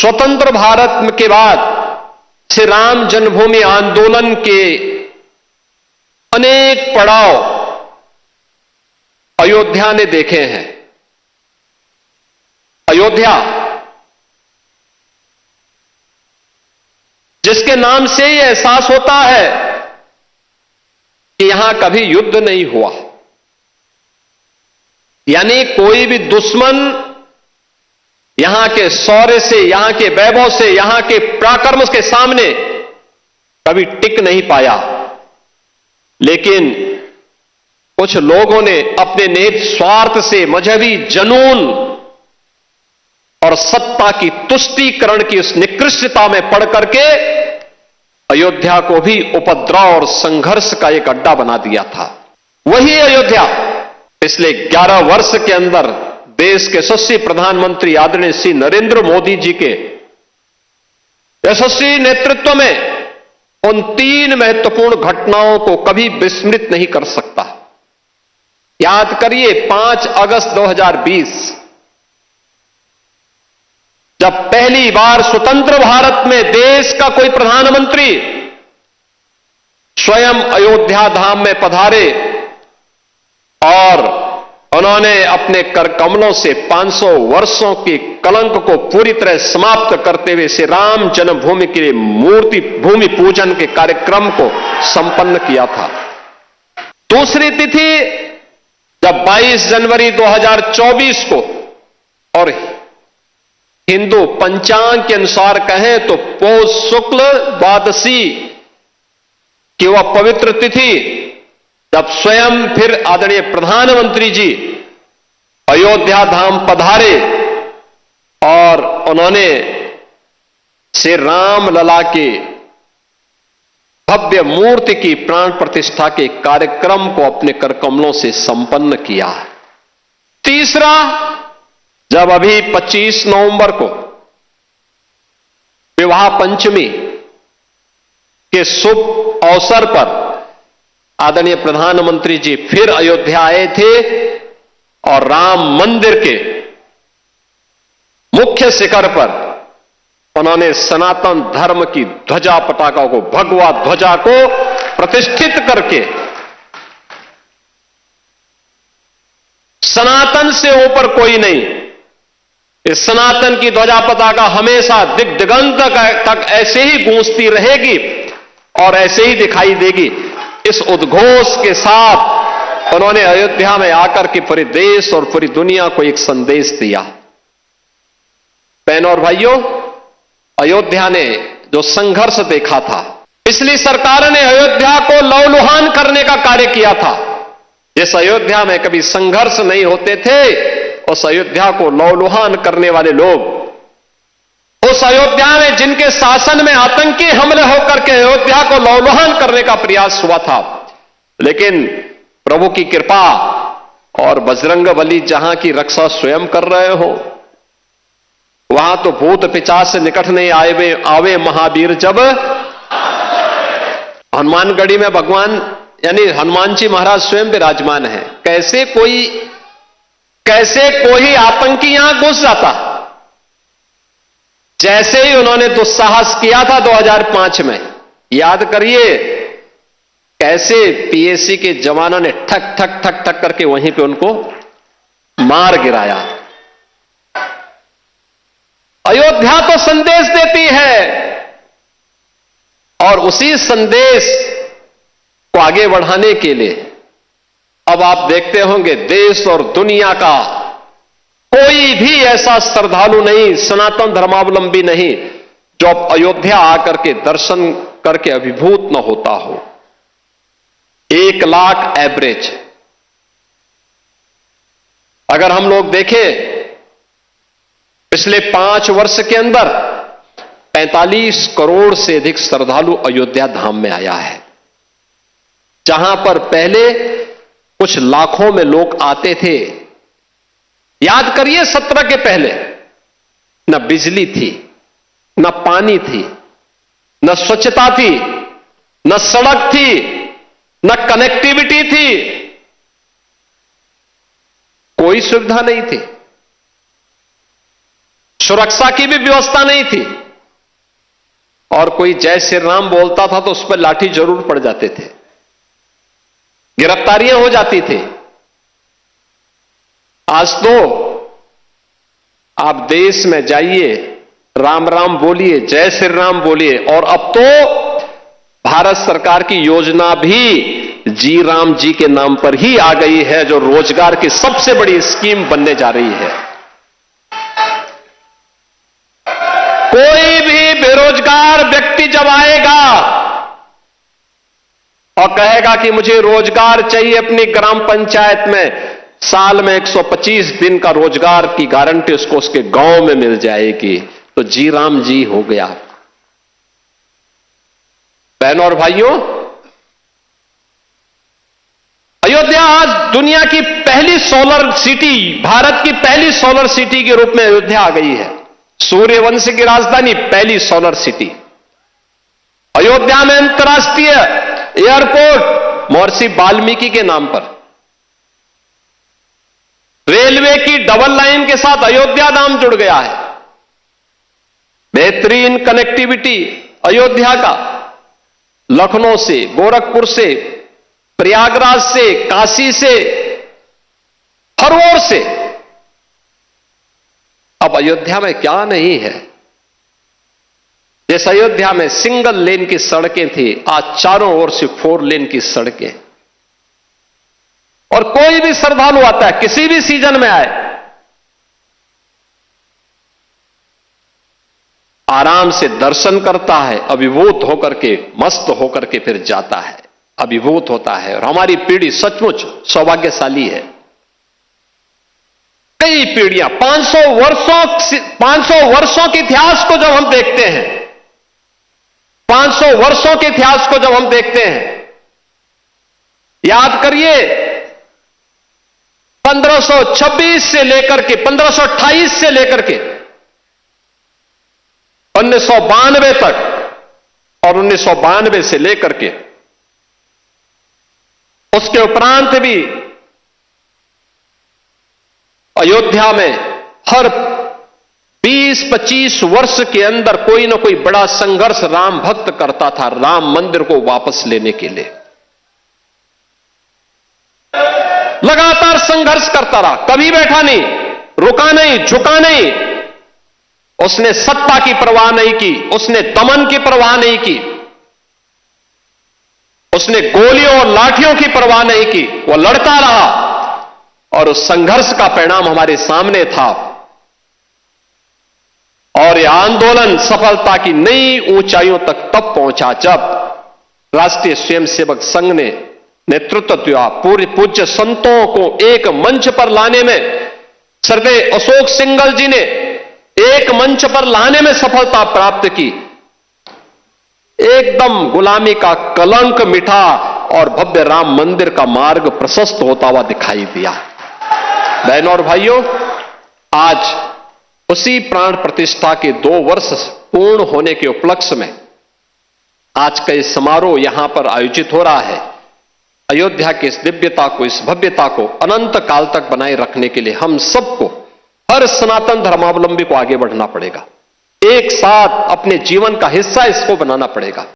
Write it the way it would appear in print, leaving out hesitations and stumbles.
स्वतंत्र भारत के बाद श्री राम जन्मभूमि आंदोलन के अनेक पड़ाव अयोध्या ने देखे हैं। अयोध्या जिसके नाम से ही एहसास होता है कि यहां कभी युद्ध नहीं हुआ, यानी कोई भी दुश्मन यहां के शौर्य से, यहां के वैभव से, यहां के पराक्रम के सामने कभी टिक नहीं पाया। लेकिन कुछ लोगों ने अपने निहित स्वार्थ से, मजहबी जनून और सत्ता की तुष्टीकरण की उस निकृष्टता में पड़ करके अयोध्या को भी उपद्रव और संघर्ष का एक अड्डा बना दिया था। वही अयोध्या पिछले 11 वर्ष के अंदर देश के यशस्वी प्रधानमंत्री आदरणीय श्री नरेंद्र मोदी जी के यशस्वी नेतृत्व में उन 3 महत्वपूर्ण घटनाओं को कभी विस्मृत नहीं कर सकता। याद करिए 5 अगस्त 2020 जब पहली बार स्वतंत्र भारत में देश का कोई प्रधानमंत्री स्वयं अयोध्या धाम में पधारे और उन्होंने अपने कर कमलों से 500 वर्षों के कलंक को पूरी तरह समाप्त करते हुए श्री राम जन्मभूमि के मूर्ति भूमि पूजन के कार्यक्रम को संपन्न किया था। दूसरी तिथि जब 22 जनवरी 2024 को, और हिंदू पंचांग के अनुसार कहें तो पौष शुक्ल द्वादशी की वह पवित्र तिथि, जब स्वयं फिर आदरणीय प्रधानमंत्री जी अयोध्या धाम पधारे और उन्होंने श्री राम लला के भव्य मूर्ति की प्राण प्रतिष्ठा के कार्यक्रम को अपने कर कमलों से संपन्न किया। तीसरा, जब अभी 25 नवंबर को विवाह पंचमी के शुभ अवसर पर आदरणीय प्रधानमंत्री जी फिर अयोध्या आए थे और राम मंदिर के मुख्य शिखर पर उन्होंने सनातन धर्म की ध्वजा पताका को, भगवा ध्वजा को प्रतिष्ठित करके सनातन से ऊपर कोई नहीं, इस सनातन की ध्वजा पताका हमेशा दिग दिगंत तक ऐसे ही गूंजती रहेगी और ऐसे ही दिखाई देगी। इस उद्घोष के साथ उन्होंने अयोध्या में आकर के पूरे देश और पूरी दुनिया को एक संदेश दिया। बहनों और भाइयों, अयोध्या ने जो संघर्ष देखा था, पिछली सरकार ने अयोध्या को लहूलुहान करने का कार्य किया था। जिस अयोध्या में कभी संघर्ष नहीं होते थे, उस अयोध्या को लहूलुहान करने वाले लोग, उस अयोध्या में जिनके शासन में आतंकी हमले होकर के अयोध्या को लहूलुहान करने का प्रयास हुआ था, लेकिन प्रभु की कृपा और बजरंगबली जहां की रक्षा स्वयं कर रहे हो, वहां तो भूत पिशाच से निकट नहीं आवे महावीर जब हनुमानगढ़ी में भगवान यानी हनुमान जी महाराज स्वयं विराजमान है। कैसे कोई आतंकी यहां घुस जाता, जैसे ही उन्होंने दुस्साहस किया था 2005 में, याद करिए कैसे पीएसी के जवानों ने ठक ठक ठक ठक करके वहीं पे उनको मार गिराया। अयोध्या तो संदेश देती है और उसी संदेश को आगे बढ़ाने के लिए अब आप देखते होंगे देश और दुनिया का कोई भी ऐसा श्रद्धालु नहीं, सनातन धर्मावलंबी नहीं, जो अब अयोध्या आकर के दर्शन करके अभिभूत न होता हो। 1 लाख एवरेज अगर हम लोग देखें, पिछले 5 वर्ष के अंदर 45 करोड़ से अधिक श्रद्धालु अयोध्या धाम में आया है। जहां पर पहले कुछ लाखों में लोग आते थे। याद करिए 17 के पहले न बिजली थी, न पानी थी, न स्वच्छता थी, न सड़क थी, न कनेक्टिविटी थी, कोई सुविधा नहीं थी। सुरक्षा की भी व्यवस्था नहीं थी, और कोई जय श्री राम बोलता था तो उस पर लाठी जरूर पड़ जाते थे, गिरफ्तारियां हो जाती थी। आज तो आप देश में जाइए, राम राम बोलिए, जय श्री राम बोलिए, और अब तो भारत सरकार की योजना भी जी राम जी के नाम पर ही आ गई है, जो रोजगार की सबसे बड़ी स्कीम बनने जा रही है। कोई भी बेरोजगार व्यक्ति जब आएगा और कहेगा कि मुझे रोजगार चाहिए अपनी ग्राम पंचायत में, साल में 125 दिन का रोजगार की गारंटी उसको उसके गांव में मिल जाएगी, तो जी राम जी हो गया। बहनों और भाइयों, अयोध्या आज दुनिया की पहली सोलर सिटी, भारत की पहली सोलर सिटी के रूप में अयोध्या आ गई है। सूर्यवंश की राजधानी, पहली सोलर सिटी। अयोध्या में अंतर्राष्ट्रीय एयरपोर्ट महर्षि वाल्मीकि के नाम पर। रेलवे की डबल लाइन के साथ अयोध्या नाम जुड़ गया है। बेहतरीन कनेक्टिविटी अयोध्या का, लखनऊ से, गोरखपुर से, प्रयागराज से, काशी से, हर ओर से। अब अयोध्या में क्या नहीं है। जिस अयोध्या में सिंगल लेन की सड़कें थी, आज चारों ओर से 4 लेन की सड़कें। और कोई भी श्रद्धालु आता है, किसी भी सीजन में आए, आराम से दर्शन करता है, अभिभूत होकर के, मस्त होकर के फिर जाता है, अभिभूत होता है। और हमारी पीढ़ी सचमुच सौभाग्यशाली है। कई पीढ़ियां, 500 वर्षों के इतिहास को जब हम देखते हैं, 500 वर्षों के इतिहास को जब हम देखते हैं, याद करिए 1526 से लेकर के 1528 से लेकर के 1992 तक, और 1992 से लेकर के उसके उपरांत भी अयोध्या में हर 20-25 वर्ष के अंदर कोई ना कोई बड़ा संघर्ष राम भक्त करता था राम मंदिर को वापस लेने के लिए। लगातार संघर्ष करता रहा, कभी बैठा नहीं, रुका नहीं, झुका नहीं। उसने सत्ता की परवाह नहीं की, उसने दमन की परवाह नहीं की, उसने गोलियों और लाठियों की परवाह नहीं की। वो लड़ता रहा, और उस संघर्ष का परिणाम हमारे सामने था। और यह आंदोलन सफलता की नई ऊंचाइयों तक तब पहुंचा जब राष्ट्रीय स्वयंसेवक संघ ने नेतृत्व दिया। पूरे पूज्य संतों को एक मंच पर लाने में, स्वर्गीय अशोक सिंघल जी ने एक मंच पर लाने में सफलता प्राप्त की। एकदम गुलामी का कलंक मिटा और भव्य राम मंदिर का मार्ग प्रशस्त होता हुआ दिखाई दिया। बहनों और भाइयों, आज उसी प्राण प्रतिष्ठा के 2 वर्ष पूर्ण होने के उपलक्ष्य में आज का इस समारोह यहां पर आयोजित हो रहा है। अयोध्या की इस दिव्यता को, इस भव्यता को अनंत काल तक बनाए रखने के लिए हम सबको, हर सनातन धर्मावलंबी को आगे बढ़ना पड़ेगा। एक साथ अपने जीवन का हिस्सा इसको बनाना पड़ेगा।